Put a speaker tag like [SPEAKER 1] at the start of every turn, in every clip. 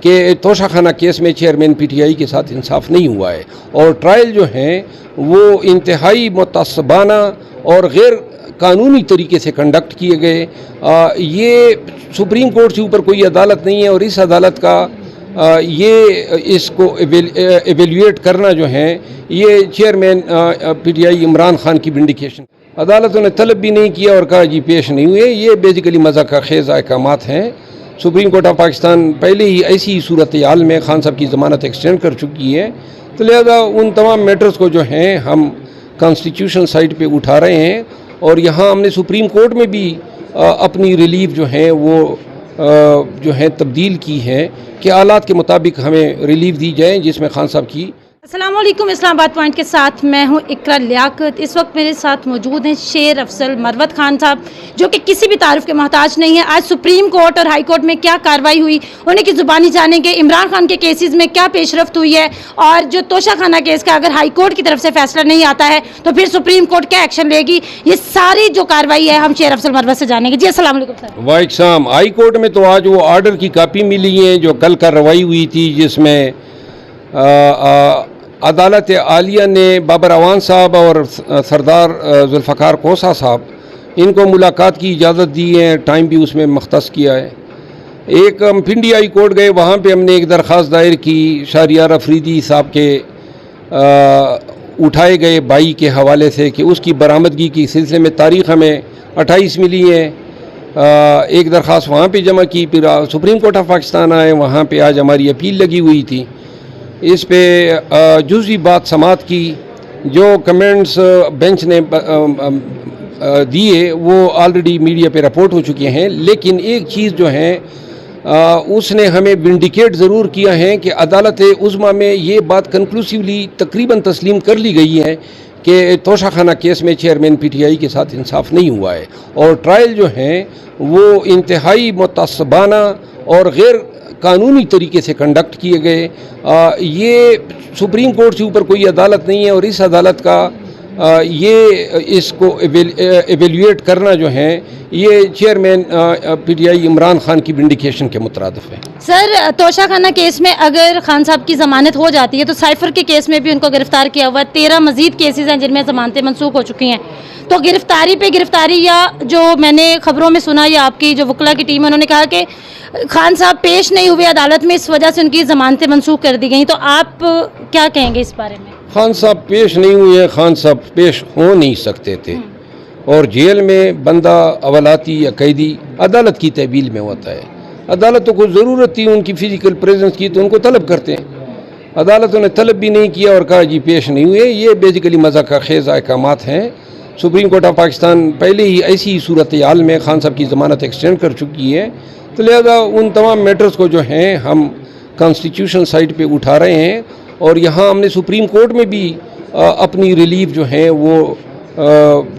[SPEAKER 1] کہ توشہ خانہ کیس میں چیئرمین پی ٹی آئی کے ساتھ انصاف نہیں ہوا ہے اور ٹرائل جو ہیں وہ انتہائی متعصبانہ اور غیر قانونی طریقے سے کنڈکٹ کیے گئے۔ یہ سپریم کورٹ سے اوپر کوئی عدالت نہیں ہے اور اس عدالت کا اس کو ایویلیویٹ کرنا جو ہے یہ chairman P T I Imran Khan کی ونڈیکیشن۔ عدالتوں نے طلب بھی نہیں کیا اور کہا جی پیش نہیں ہوئے، یہ بیسیکلی مذاق خیز احکامات ہیں۔ سپریم کورٹ آف پاکستان پہلے ہی ایسی صورتحال میں خان صاحب کی ضمانت ایکسٹینڈ کر چکی ہے، تو لہذا ان تمام میٹرز کو جو ہیں ہم کانسٹیٹیوشن سائٹ پہ اٹھا رہے ہیں اور یہاں ہم نے سپریم کورٹ میں بھی اپنی ریلیف جو ہیں وہ جو ہے تبدیل کی ہے کہ حالات کے مطابق ہمیں ریلیف دی جائے، جس میں خان صاحب کی۔
[SPEAKER 2] السلام علیکم، اسلام آباد پوائنٹ کے ساتھ میں ہوں اقرا لیاقت۔ اس وقت میرے ساتھ موجود ہیں شیر افضل مروت خان صاحب، جو کہ کسی بھی تعارف کے محتاج نہیں ہیں۔ آج سپریم کورٹ اور ہائی کورٹ میں کیا کارروائی ہوئی، انہیں کی زبانی جانیں گے۔ عمران خان کے کیسز میں کیا پیش رفت ہوئی ہے اور جو توشہ خانہ کیس کا اگر ہائی کورٹ کی طرف سے فیصلہ نہیں آتا ہے تو پھر سپریم کورٹ کیا ایکشن لے گی، یہ ساری جو کارروائی ہے ہم شیر افضل مروت سے جانیں گے۔ جی السلام علیکم سر۔
[SPEAKER 1] وعلیکم السلام۔ ہائی کورٹ میں تو آج وہ آرڈر کی کاپی ملی ہے جو کل کارروائی ہوئی تھی، جس میں عدالت عالیہ نے بابر اعوان صاحب اور سردار ذوالفقار کوسہ صاحب ان کو ملاقات کی اجازت دی ہے، ٹائم بھی اس میں مختص کیا ہے۔ ایک ہم پنڈی ہائی کورٹ گئے، وہاں پہ ہم نے ایک درخواست دائر کی شہریار افریدی صاحب کے اٹھائے گئے بائی کے حوالے سے کہ اس کی برآمدگی کی سلسلے میں تاریخ ہمیں 28 ملی ہے۔ ایک درخواست وہاں پہ جمع کی، پھر سپریم کورٹ آف پاکستان آئے، وہاں پہ آج ہماری اپیل لگی ہوئی تھی۔ اس پہ جزوی بات سماعت کی، جو کمنٹس بینچ نے دیے وہ آلریڈی میڈیا پہ رپورٹ ہو چکے ہیں، لیکن ایک چیز جو ہے اس نے ہمیں ونڈیکیٹ ضرور کیا ہے کہ عدالت عظمیٰ میں یہ بات کنکلوسیولی تقریباً تسلیم کر لی گئی ہے کہ توشہ خانہ کیس میں چیئرمین پی ٹی آئی کے ساتھ انصاف نہیں ہوا ہے اور ٹرائل جو ہیں وہ انتہائی متعصبانہ اور غیر قانونی طریقے سے کنڈکٹ کیے گئے۔ یہ سپریم کورٹ سے اوپر کوئی عدالت نہیں ہے اور اس عدالت کا اس کو ایویلیویٹ کرنا جو ہے یہ chairman P T I Imran Khan کی ونڈیکیشن کے مترادف ہے۔
[SPEAKER 2] سر، توشہ خانہ کیس میں اگر خان صاحب کی ضمانت ہو جاتی ہے تو سائفر کے کیس میں بھی ان کو گرفتار کیا ہوا ہے، 13 مزید کیسز ہیں جن میں ضمانتیں منسوخ ہو چکی ہیں، تو گرفتاری پہ گرفتاری، یا جو میں نے خبروں میں سنا یا آپ کی جو وکلا کی ٹیم ہے انہوں نے کہا کہ خان صاحب پیش نہیں ہوئے عدالت میں، اس وجہ سے ان کی ضمانتیں منسوخ کر دی گئیں، تو آپ کیا کہیں گے اس بارے میں؟
[SPEAKER 1] خان صاحب پیش نہیں ہوئے، خان صاحب پیش ہو نہیں سکتے تھے، اور جیل میں بندہ اولاتی یا قیدی عدالت کی تحویل میں ہوتا ہے۔ عدالتوں کو ضرورت تھی ان کی فزیکل پریزنس کی تو ان کو طلب کرتے ہیں، عدالتوں نے طلب بھی نہیں کیا اور کہا جی پیش نہیں ہوئے، یہ بیسیکلی مذاق خیز احکامات ہیں۔ سپریم کورٹ آف پاکستان پہلے ہی ایسی صورتحال میں خان صاحب کی ضمانت ایکسٹینڈ کر چکی ہے، تو لہذا ان تمام میٹرز کو جو ہیں ہم کانسٹیٹیوشن سائٹ پہ اٹھا رہے ہیں اور یہاں ہم نے سپریم کورٹ میں بھی اپنی ریلیف جو ہے وہ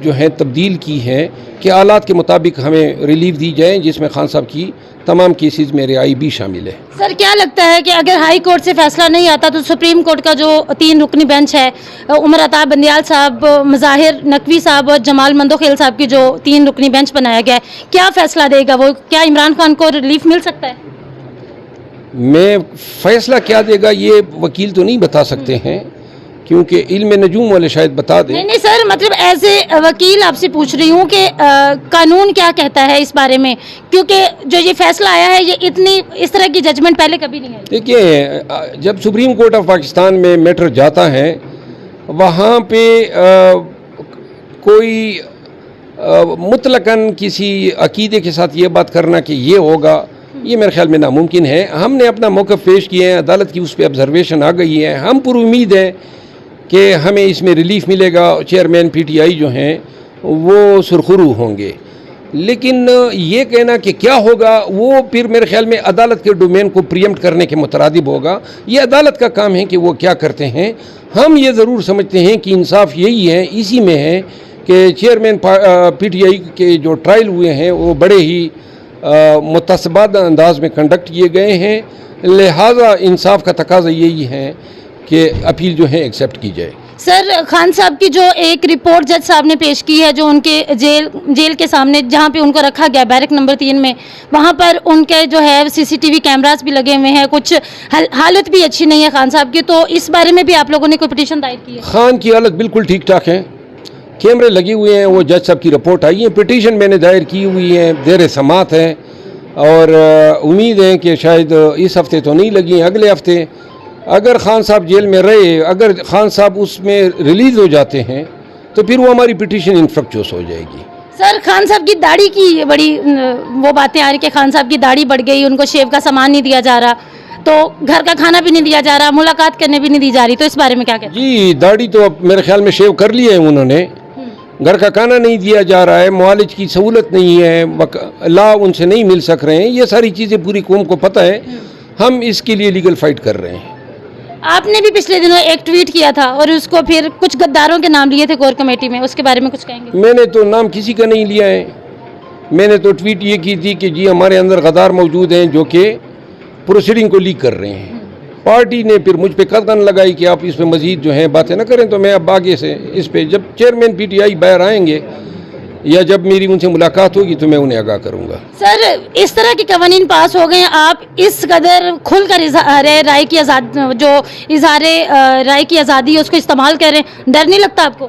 [SPEAKER 1] جو ہے تبدیل کی ہے کہ حالات کے مطابق ہمیں ریلیف دی جائے، جس میں خان صاحب کی تمام کیسز میں رہائی بھی شامل ہے۔
[SPEAKER 2] سر، کیا لگتا ہے کہ اگر ہائی کورٹ سے فیصلہ نہیں آتا تو سپریم کورٹ کا جو 3 رکنی بینچ ہے، عمر عطا بندیال صاحب، مظاہر نقوی صاحب اور جمال مندوخیل صاحب کی جو 3 رکنی بینچ بنایا گیا ہے، کیا فیصلہ دے گا وہ؟ کیا عمران خان کو ریلیف مل سکتا ہے؟
[SPEAKER 1] میں فیصلہ کیا دے گا یہ وکیل تو نہیں بتا سکتے ہیں، کیونکہ علم نجوم والے شاید بتا دیں۔
[SPEAKER 2] نہیں سر، مطلب ایز اے وکیل آپ سے پوچھ رہی ہوں کہ قانون کیا کہتا ہے اس بارے میں، کیونکہ جو یہ فیصلہ آیا ہے یہ اس طرح کی ججمنٹ پہلے کبھی نہیں آئی۔
[SPEAKER 1] دیکھیے، جب سپریم کورٹ آف پاکستان میں میٹر جاتا ہے وہاں پہ کوئی مطلقاً کسی عقیدے کے ساتھ یہ بات کرنا کہ یہ ہوگا، یہ میرے خیال میں ناممکن ہے۔ ہم نے اپنا موقف پیش کیے ہیں، عدالت کی اس پہ آبزرویشن آ گئی ہے، ہم پر امید ہے کہ ہمیں اس میں ریلیف ملے گا، چیئرمین پی ٹی آئی جو ہیں وہ سرخرو ہوں گے، لیکن یہ کہنا کہ کیا ہوگا وہ پھر میرے خیال میں عدالت کے ڈومین کو پریمپٹ کرنے کے مترادف ہوگا۔ یہ عدالت کا کام ہے کہ وہ کیا کرتے ہیں۔ ہم یہ ضرور سمجھتے ہیں کہ انصاف یہی ہے، اسی میں ہے کہ چیئرمین پی ٹی آئی کے جو ٹرائل ہوئے ہیں وہ بڑے ہی متعصبانہ انداز میں کنڈکٹ کیے گئے ہیں، لہٰذا انصاف کا تقاضا یہی ہے کہ اپیل جو ہے ایکسیپٹ کی جائے۔
[SPEAKER 2] سر خان صاحب کی جو ایک رپورٹ جج صاحب نے پیش کی ہے جو ان کے جیل کے سامنے جہاں پہ ان کو رکھا گیا بیرک نمبر 3 میں، وہاں پر ان کے جو ہے CCTV کیمراز بھی لگے ہوئے ہیں، کچھ حالت بھی اچھی نہیں ہے خان صاحب کی، تو اس بارے میں بھی آپ لوگوں نے کوئی پٹیشن دائر کی ہے؟
[SPEAKER 1] خان کی حالت بالکل ٹھیک ٹھاک ہے، کیمرے لگے ہوئے ہیں، وہ جج صاحب کی رپورٹ آئی ہے، پٹیشن میں نے دائر کی ہوئی ہے، زیر سماعت ہے، اور امید ہے کہ شاید اس ہفتے تو نہیں لگی ہیں، اگلے ہفتے اگر خان صاحب جیل میں رہے، اگر خان صاحب اس میں ریلیز ہو جاتے ہیں تو پھر وہ ہماری پٹیشن انفرکچوس ہو جائے گی۔
[SPEAKER 2] سر خان صاحب کی داڑھی کی بڑی وہ باتیں آ رہی کہ خان صاحب کی داڑھی بڑھ گئی، ان کو شیو کا سامان نہیں دیا جا رہا، تو گھر کا کھانا بھی نہیں دیا جا رہا، ملاقات کرنے بھی نہیں دی جا رہی، تو اس بارے میں کیا کہتے ہیں؟
[SPEAKER 1] جی داڑھی تو اب میرے خیال میں شیو کر لی ہے انہوں نے، گھر کا کھانا نہیں دیا جا رہا ہے، معالج کی سہولت نہیں ہے، لا ان سے نہیں مل سک رہے ہیں، یہ ساری چیزیں پوری قوم کو پتہ ہے، ہم اس کے لیے لیگل فائٹ کر رہے ہیں۔
[SPEAKER 2] آپ نے بھی پچھلے دنوں ایک ٹویٹ کیا تھا اور اس کو پھر کچھ غداروں کے نام لیے تھے کور کمیٹی میں، اس کے بارے میں کچھ کہیں گے؟
[SPEAKER 1] میں نے تو نام کسی کا نہیں لیا ہے، میں نے تو ٹویٹ یہ کی تھی کہ جی ہمارے اندر غدار موجود ہیں جو کہ پروسیڈنگ کو لیک کر رہے ہیں، پارٹی نے پھر مجھ پہ قدغن لگائی کہ آپ اس پہ مزید جو ہیں باتیں نہ کریں، تو میں اب آگے سے اس پہ جب چیئرمین PTI باہر آئیں گے یا جب میری ان سے ملاقات ہوگی تو میں انہیں آگاہ کروں گا۔
[SPEAKER 2] سر اس طرح کے قوانین پاس ہو گئے ہیں، آپ اس قدر کھل کر اظہار رائے کی رائے کی آزادی ہے اس کو استعمال کر رہے ہیں، ڈر نہیں لگتا آپ کو؟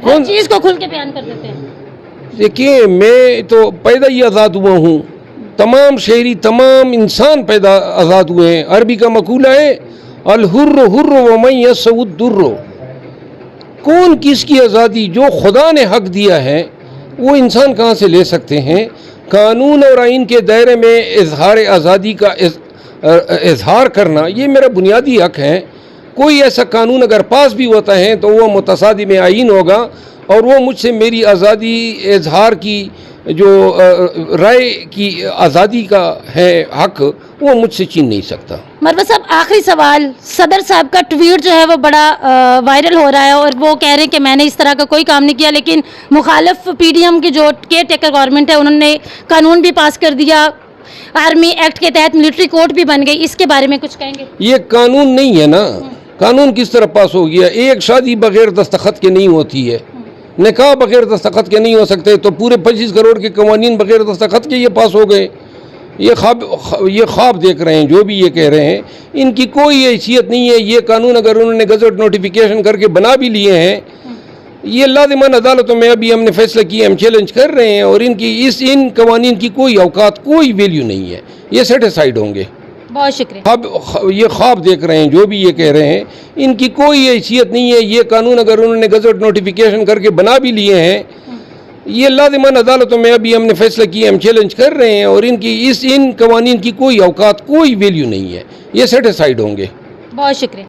[SPEAKER 2] ہر چیز کو کھل کے بیان کر دیتے ہیں۔
[SPEAKER 1] دیکھیے میں تو پیدا ہی آزاد ہوا ہوں، تمام شہری تمام انسان پیدا آزاد ہوئے ہیں، عربی کا مقولہ ہے الحر حر ومن یسع الدر، کون کس کی آزادی جو خدا نے حق دیا ہے وہ انسان کہاں سے لے سکتے ہیں؟ قانون اور آئین کے دائرے میں اظہار آزادی کا اظہار کرنا یہ میرا بنیادی حق ہے، کوئی ایسا قانون اگر پاس بھی ہوتا ہے تو وہ متصادم آئین ہوگا اور وہ مجھ سے میری آزادی اظہار کی جو رائے کی آزادی کا ہے حق وہ مجھ سے چھین نہیں سکتا۔
[SPEAKER 2] مروت صاحب آخری سوال، صدر صاحب کا ٹویٹ جو ہے وہ بڑا وائرل ہو رہا ہے اور وہ کہہ رہے ہیں کہ میں نے اس طرح کا کوئی کام نہیں کیا، لیکن مخالف PDM کی جو کیئر ٹیکر گورنمنٹ ہے انہوں نے قانون بھی پاس کر دیا، آرمی ایکٹ کے تحت ملٹری کورٹ بھی بن گئی، اس کے بارے میں کچھ کہیں گے؟
[SPEAKER 1] یہ قانون نہیں ہے نا، قانون کس طرح پاس ہو گیا؟ ایک شادی بغیر دستخط کے نہیں ہوتی ہے، نکاح بغیر دستخط کے نہیں ہو سکتے، تو پورے 25 کروڑ کے قوانین بغیر دستخط کے یہ پاس ہو گئے۔ یہ خواب دیکھ رہے ہیں جو بھی یہ کہہ رہے ہیں، ان کی کوئی حیثیت نہیں ہے۔ یہ قانون اگر انہوں نے گزٹ نوٹیفیکیشن کر کے بنا بھی لیے ہیں، یہ لازمان عدالتوں میں ابھی ہم نے فیصلہ کیا، ہم چیلنج کر رہے ہیں، اور ان قوانین کی کوئی اوقات کوئی ویلیو نہیں ہے، یہ سیٹیسفائیڈ ہوں گے۔
[SPEAKER 2] بہت شکریہ۔
[SPEAKER 1] یہ خواب دیکھ رہے ہیں جو بھی یہ کہہ رہے ہیں، ان کی کوئی حیثیت نہیں ہے۔ یہ قانون اگر انہوں نے گزٹ نوٹیفیکیشن کر کے بنا بھی لیے ہیں، یہ لازمان عدالتوں میں ابھی ہم نے فیصلہ کیا، ہم چیلنج کر رہے ہیں، اور ان قوانین کی کوئی اوقات کوئی ویلیو نہیں ہے، یہ سیٹیسفائیڈ ہوں گے۔
[SPEAKER 2] بہت شکریہ۔